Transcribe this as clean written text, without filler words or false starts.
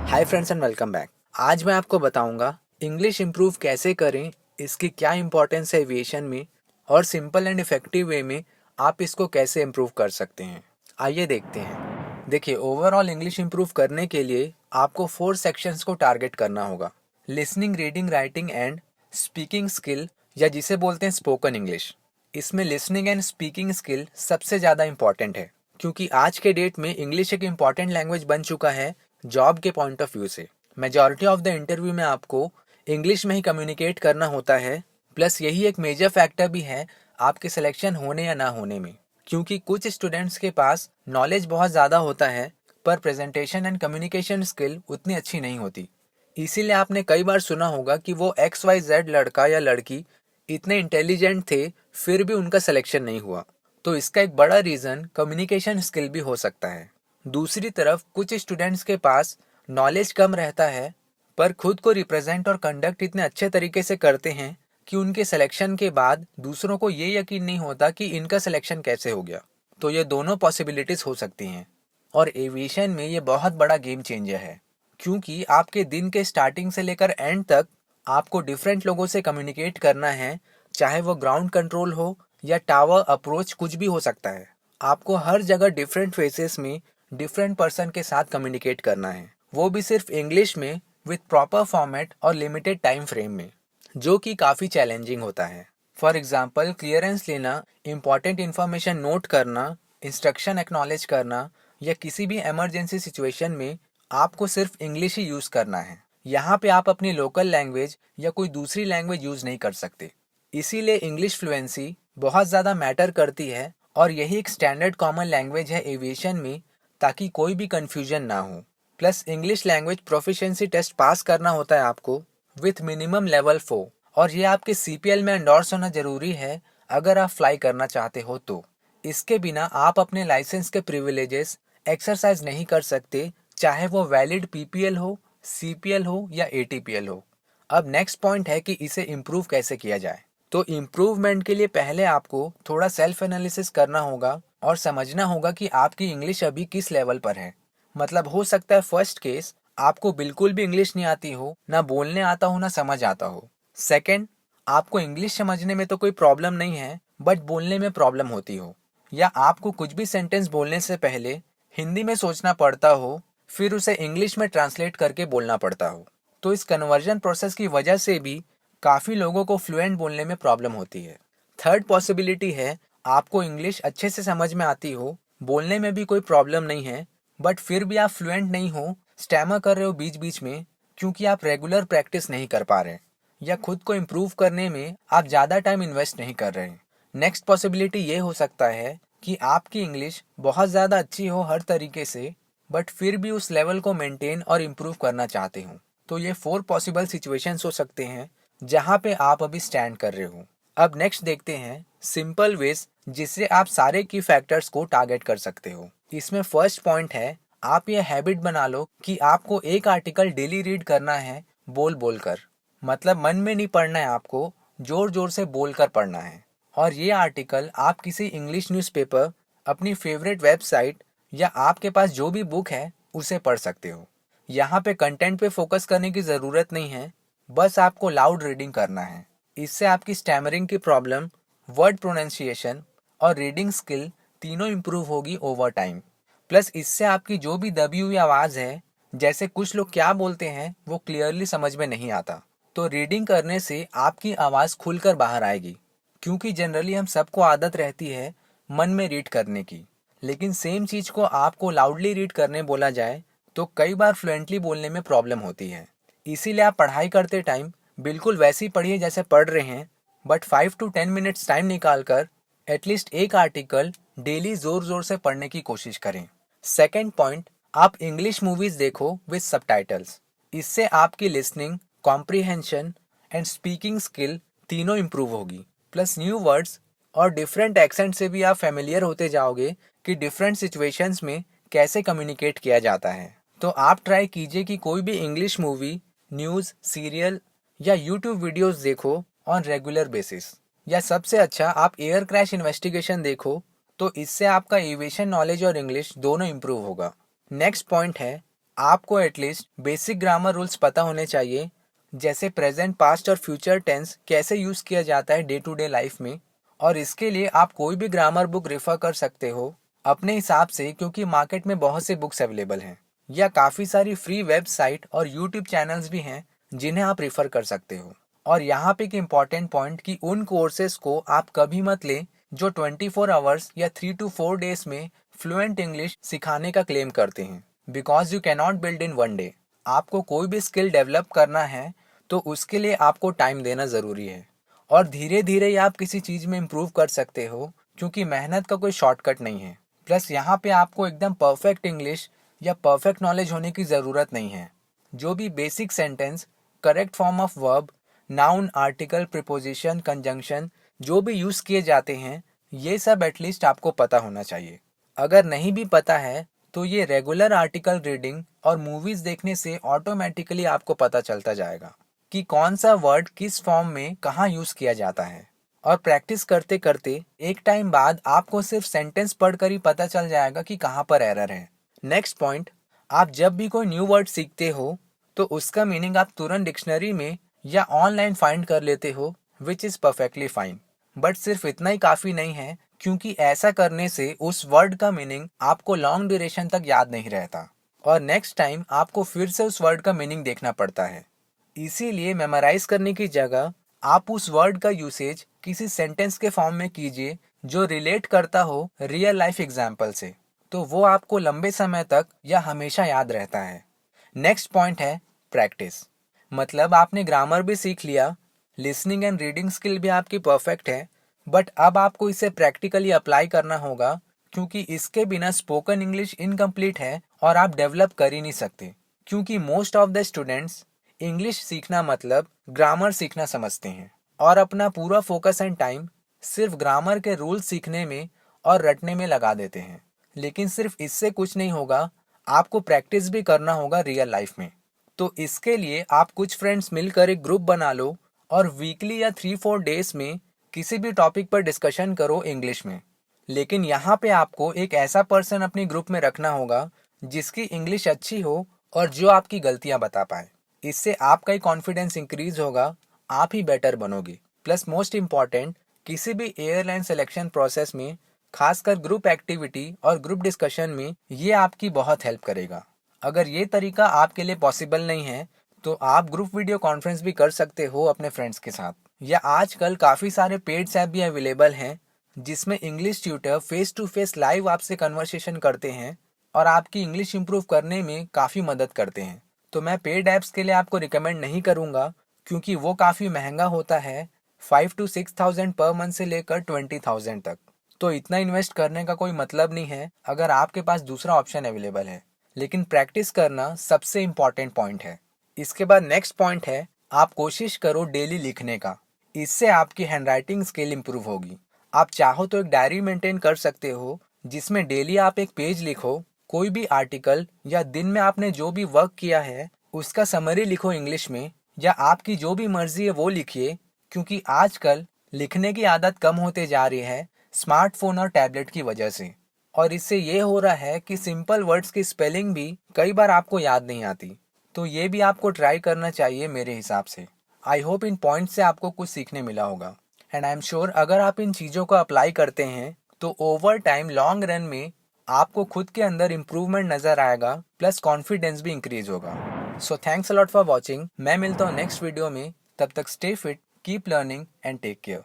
Hi friends and welcome back. आज मैं आपको बताऊंगा इंग्लिश इम्प्रूव कैसे करें, इसकी क्या इंपॉर्टेंस है एविएशन में और सिंपल एंड इफेक्टिव वे में आप इसको कैसे इम्प्रूव कर सकते हैं। आइए देखते हैं। देखिए, ओवरऑल इंग्लिश इम्प्रूव करने के लिए आपको 4 सेक्शंस को टारगेट करना होगा। Listening, reading, writing and speaking skill, या जिसे बोलते हैं स्पोकन इंग्लिश। इसमें लिसनिंग एंड स्पीकिंग स्किल सबसे ज़्यादा इंपॉर्टेंट है, क्योंकि आज के डेट में इंग्लिश एक इम्पॉर्टेंट लैंग्वेज बन चुका है जॉब के पॉइंट ऑफ व्यू से। मेजॉरिटी ऑफ द इंटरव्यू में आपको इंग्लिश में ही कम्युनिकेट करना होता है। प्लस यही एक मेजर फैक्टर भी है आपके सिलेक्शन होने या ना होने में, क्योंकि कुछ स्टूडेंट्स के पास नॉलेज बहुत ज़्यादा होता है पर प्रेजेंटेशन एंड कम्युनिकेशन स्किल उतनी अच्छी नहीं होती। इसीलिए आपने कई बार सुना होगा कि वो XYZ लड़का या लड़की इतने इंटेलिजेंट थे फिर भी उनका सिलेक्शन नहीं हुआ। तो इसका एक बड़ा रीज़न कम्युनिकेशन स्किल भी हो सकता है। दूसरी तरफ कुछ स्टूडेंट्स के पास नॉलेज कम रहता है पर खुद को रिप्रेजेंट और कंडक्ट इतने अच्छे तरीके से करते हैं कि उनके सिलेक्शन के बाद दूसरों को ये यकीन नहीं होता कि इनका सिलेक्शन कैसे हो गया। तो ये दोनों पॉसिबिलिटीज हो सकती हैं और एविएशन में ये बहुत बड़ा गेम चेंजर है, क्योंकि आपके दिन के स्टार्टिंग से लेकर एंड तक आपको डिफरेंट लोगों से कम्युनिकेट करना है, चाहे वो ग्राउंड कंट्रोल हो या टावर अप्रोच, कुछ भी हो सकता है। आपको हर जगह डिफरेंट फेसेस में डिफरेंट पर्सन के साथ कम्युनिकेट करना है, वो भी सिर्फ इंग्लिश में विथ प्रॉपर फॉर्मेट और लिमिटेड टाइम फ्रेम में, जो कि काफ़ी चैलेंजिंग होता है। फॉर एग्जाम्पल, क्लियरेंस लेना, इंपॉर्टेंट इन्फॉर्मेशन नोट करना, इंस्ट्रक्शन एक्नॉलेज करना या किसी भी इमरजेंसी सिचुएशन में आपको सिर्फ इंग्लिश ही यूज़ करना है। यहाँ पे आप अपनी लोकल लैंग्वेज या कोई दूसरी लैंग्वेज यूज़ नहीं कर सकते। इसीलिए इंग्लिश फ्लुएंसी बहुत ज़्यादा मैटर करती है और यही एक स्टैंडर्ड कॉमन लैंग्वेज है एविएशन में, ताकि कोई भी कंफ्यूजन ना हो। Plus English language proficiency test pass करना होता है आपको विथ मिनिमम लेवल 4, और ये आपके CPL में एंडोर्स होना जरूरी है अगर आप फ्लाई करना चाहते हो तो। इसके बिना आप अपने लाइसेंस के प्रिविलेजेस एक्सरसाइज नहीं कर सकते, चाहे वो वैलिड PPL हो, CPL हो या ATPL हो। अब नेक्स्ट पॉइंट है कि इसे इम्प्रूव कैसे किया जाए। तो इम्प्रूवमेंट के लिए पहले आपको थोड़ा सेल्फ एनालिसिस करना होगा और समझना होगा कि आपकी इंग्लिश अभी किस लेवल पर है। मतलब हो सकता है फर्स्ट केस आपको बिल्कुल भी इंग्लिश नहीं आती हो, ना बोलने आता हो ना समझ आता हो। सेकंड, आपको इंग्लिश समझने में तो कोई प्रॉब्लम नहीं है बट बोलने में प्रॉब्लम होती हो, या आपको कुछ भी सेंटेंस बोलने से पहले हिंदी में सोचना पड़ता हो फिर उसे इंग्लिश में ट्रांसलेट करके बोलना पड़ता हो। तो इस कन्वर्जन प्रोसेस की वजह से भी काफ़ी लोगों को फ्लुएंट बोलने में प्रॉब्लम होती है। थर्ड पॉसिबिलिटी है आपको इंग्लिश अच्छे से समझ में आती हो, बोलने में भी कोई प्रॉब्लम नहीं है, बट फिर भी आप फ्लुएंट नहीं हो, स्टैमर कर रहे हो बीच बीच में, क्योंकि आप रेगुलर प्रैक्टिस नहीं कर पा रहे या खुद को इम्प्रूव करने में आप ज़्यादा टाइम इन्वेस्ट नहीं कर रहे। नेक्स्ट पॉसिबिलिटी ये हो सकता है कि आपकी इंग्लिश बहुत ज़्यादा अच्छी हो हर तरीके से, बट फिर भी उस लेवल को मेंटेन और इम्प्रूव करना चाहते हो। तो ये 4 पॉसिबल सिचुएशंस हो सकते हैं जहाँ पे आप अभी स्टैंड कर रहे हो। अब नेक्स्ट देखते हैं सिंपल वेज जिससे आप सारे की फैक्टर्स को टारगेट कर सकते हो। इसमें फर्स्ट पॉइंट है, आप ये हैबिट बना लो कि आपको एक आर्टिकल डेली रीड करना है बोल बोल कर। मतलब मन में नहीं पढ़ना है, आपको जोर जोर से बोल कर पढ़ना है। और ये आर्टिकल आप किसी इंग्लिश न्यूज़पेपर, अपनी फेवरेट वेबसाइट या आपके पास जो भी बुक है उसे पढ़ सकते हो। यहाँ पे कंटेंट पे फोकस करने की ज़रूरत नहीं है, बस आपको लाउड रीडिंग करना है। इससे आपकी स्टैमरिंग की प्रॉब्लम, वर्ड प्रोनाउंसिएशन और रीडिंग स्किल तीनों इम्प्रूव होगी ओवर टाइम। प्लस इससे आपकी जो भी दबी हुई आवाज़ है, जैसे कुछ लोग क्या बोलते हैं वो क्लियरली समझ में नहीं आता, तो रीडिंग करने से आपकी आवाज़ खुलकर बाहर आएगी। क्योंकि जनरली हम सबको आदत रहती है मन में रीड करने की, लेकिन सेम चीज़ को आपको लाउडली रीड करने बोला जाए तो कई बार फ्लुएंटली बोलने में प्रॉब्लम होती है। इसीलिए आप पढ़ाई करते टाइम बिल्कुल वैसे ही पढ़िए जैसे पढ़ रहे हैं, बट 5 to 10 मिनट्स टाइम निकाल कर एटलीस्ट एक आर्टिकल डेली ज़ोर ज़ोर से पढ़ने की कोशिश करें। सेकेंड पॉइंट, आप इंग्लिश मूवीज़ देखो विद सबटाइटल्स। इससे आपकी listening, comprehension and speaking skill तीनों इम्प्रूव होगी। प्लस न्यू वर्ड्स और डिफरेंट एक्सेंट से भी आप फेमिलियर होते जाओगे कि डिफरेंट सिचुएशंस में कैसे कम्युनिकेट किया जाता है। तो आप ट्राई कीजिए कि कोई भी इंग्लिश मूवी, न्यूज़, सीरियल या यूट्यूब वीडियोस देखो ऑन रेगुलर बेसिस। या सबसे अच्छा आप एयर क्रैश इन्वेस्टिगेशन देखो, तो इससे आपका एविएशन नॉलेज और इंग्लिश दोनों इम्प्रूव होगा। नेक्स्ट पॉइंट है आपको एटलीस्ट बेसिक ग्रामर रूल्स पता होने चाहिए, जैसे प्रेजेंट, पास्ट और फ्यूचर टेंस कैसे यूज़ किया जाता है डे टू डे लाइफ में। और इसके लिए आप कोई भी ग्रामर बुक रेफर कर सकते हो अपने हिसाब से, क्योंकि मार्केट में बहुत से बुक्स अवेलेबल हैं, या काफ़ी सारी फ्री वेबसाइट और यूट्यूब चैनल्स भी हैं जिन्हें आप रेफर कर सकते हो। और यहाँ पे एक इम्पॉर्टेंट पॉइंट कि उन कोर्सेज को आप कभी मत लें जो 24 आवर्स या 3 to 4 डेज में फ्लुएंट इंग्लिश सिखाने का क्लेम करते हैं, because you cannot build in one day. आपको कोई भी स्किल डेवलप करना है तो उसके लिए आपको टाइम देना ज़रूरी है, और धीरे धीरे ही आप किसी चीज़ में इम्प्रूव कर सकते हो, क्योंकि मेहनत का कोई शॉर्टकट नहीं है। प्लस यहाँ पे आपको एकदम परफेक्ट इंग्लिश या परफेक्ट नॉलेज होने की ज़रूरत नहीं है। जो भी basic sentence, correct form of verb, noun, article, preposition, conjunction जो भी यूज़ किए जाते हैं, ये सब एटलीस्ट आपको पता होना चाहिए। अगर नहीं भी पता है तो ये रेगुलर आर्टिकल रीडिंग और मूवीज़ देखने से ऑटोमेटिकली आपको पता चलता जाएगा कि कौन सा वर्ड किस फॉर्म में कहाँ यूज़ किया जाता है। और प्रैक्टिस करते करते एक टाइम बाद आपको सिर्फ सेंटेंस पढ़कर ही पता चल जाएगा कि कहाँ पर एरर है। नेक्स्ट पॉइंट, आप जब भी कोई न्यू वर्ड सीखते हो तो उसका मीनिंग आप तुरंत डिक्शनरी में या ऑनलाइन फाइंड कर लेते हो, which is perfectly fine. But सिर्फ इतना ही काफ़ी नहीं है, क्योंकि ऐसा करने से उस वर्ड का मीनिंग आपको लॉन्ग ड्यूरेशन तक याद नहीं रहता, और नेक्स्ट टाइम आपको फिर से उस वर्ड का मीनिंग देखना पड़ता है। इसीलिए मेमोराइज करने की जगह आप उस वर्ड का यूसेज किसी सेंटेंस के फॉर्म में कीजिए जो रिलेट करता हो रियल लाइफ एग्जाम्पल से, तो वो आपको लंबे समय तक या हमेशा याद रहता है। नेक्स्ट पॉइंट है प्रैक्टिस। मतलब आपने ग्रामर भी सीख लिया, लिसनिंग एंड रीडिंग स्किल भी आपकी परफेक्ट है, बट अब आपको इसे प्रैक्टिकली अप्लाई करना होगा, क्योंकि इसके बिना स्पोकन इंग्लिश इनकम्प्लीट है और आप डेवलप कर ही नहीं सकते। क्योंकि most of the students English सीखना मतलब ग्रामर सीखना समझते हैं और अपना पूरा फोकस एंड टाइम सिर्फ ग्रामर के रूल सीखने में और रटने में लगा देते हैं। लेकिन सिर्फ इससे कुछ नहीं होगा, आपको प्रैक्टिस भी करना होगा रियल लाइफ में। तो इसके लिए आप कुछ फ्रेंड्स मिलकर एक ग्रुप बना लो और वीकली या 3-4 डेज में किसी भी टॉपिक पर डिस्कशन करो इंग्लिश में। लेकिन यहाँ पे आपको एक ऐसा पर्सन अपने ग्रुप में रखना होगा जिसकी इंग्लिश अच्छी हो और जो आपकी गलतियाँ बता पाए। इससे आपका ही कॉन्फिडेंस इंक्रीज होगा, आप ही बेटर बनोगे। प्लस मोस्ट इम्पॉर्टेंट, किसी भी एयरलाइन सिलेक्शन प्रोसेस में, खासकर ग्रुप एक्टिविटी और ग्रुप डिस्कशन में, ये आपकी बहुत हेल्प करेगा। अगर ये तरीका आपके लिए पॉसिबल नहीं है तो आप ग्रुप वीडियो कॉन्फ्रेंस भी कर सकते हो अपने फ्रेंड्स के साथ, या आजकल काफ़ी सारे पेड्स ऐप भी अवेलेबल हैं जिसमें English tutor face to face live आपसे कन्वर्सेशन करते हैं और आपकी इंग्लिश इंप्रूव करने में काफ़ी मदद करते हैं। तो मैं पेड ऐप्स के लिए आपको रिकमेंड नहीं करूँगा, क्योंकि वो काफ़ी महंगा होता है, 5 to 6,000 पर मंथ से लेकर 20,000 तक। तो इतना इन्वेस्ट करने का कोई मतलब नहीं है अगर आपके पास दूसरा ऑप्शन अवेलेबल है। लेकिन प्रैक्टिस करना सबसे इम्पॉर्टेंट पॉइंट है। इसके बाद नेक्स्ट पॉइंट है, आप कोशिश करो डेली लिखने का। इससे आपकी हैंडराइटिंग स्किल इंप्रूव होगी। आप चाहो तो एक डायरी मेंटेन कर सकते हो जिसमें डेली आप एक पेज लिखो, कोई भी आर्टिकल या दिन में आपने जो भी वर्क किया है उसका समरी लिखो इंग्लिश में, या आपकी जो भी मर्जी है वो लिखिए, क्योंकि आजकल लिखने की आदत कम होते जा रही है स्मार्टफोन और टैबलेट की वजह से। और इससे ये हो रहा है कि सिंपल वर्ड्स की स्पेलिंग भी कई बार आपको याद नहीं आती। तो ये भी आपको ट्राई करना चाहिए मेरे हिसाब से। आई होप इन पॉइंट से आपको कुछ सीखने मिला होगा, एंड आई एम श्योर अगर आप इन चीज़ों को अप्लाई करते हैं तो ओवर टाइम लॉन्ग रन में आपको खुद के अंदर इम्प्रूवमेंट नज़र आएगा, प्लस कॉन्फिडेंस भी इंक्रीज होगा। So thanks a lot for watching. मैं मिलता हूँ नेक्स्ट वीडियो में, तब तक stay fit, keep learning and take care.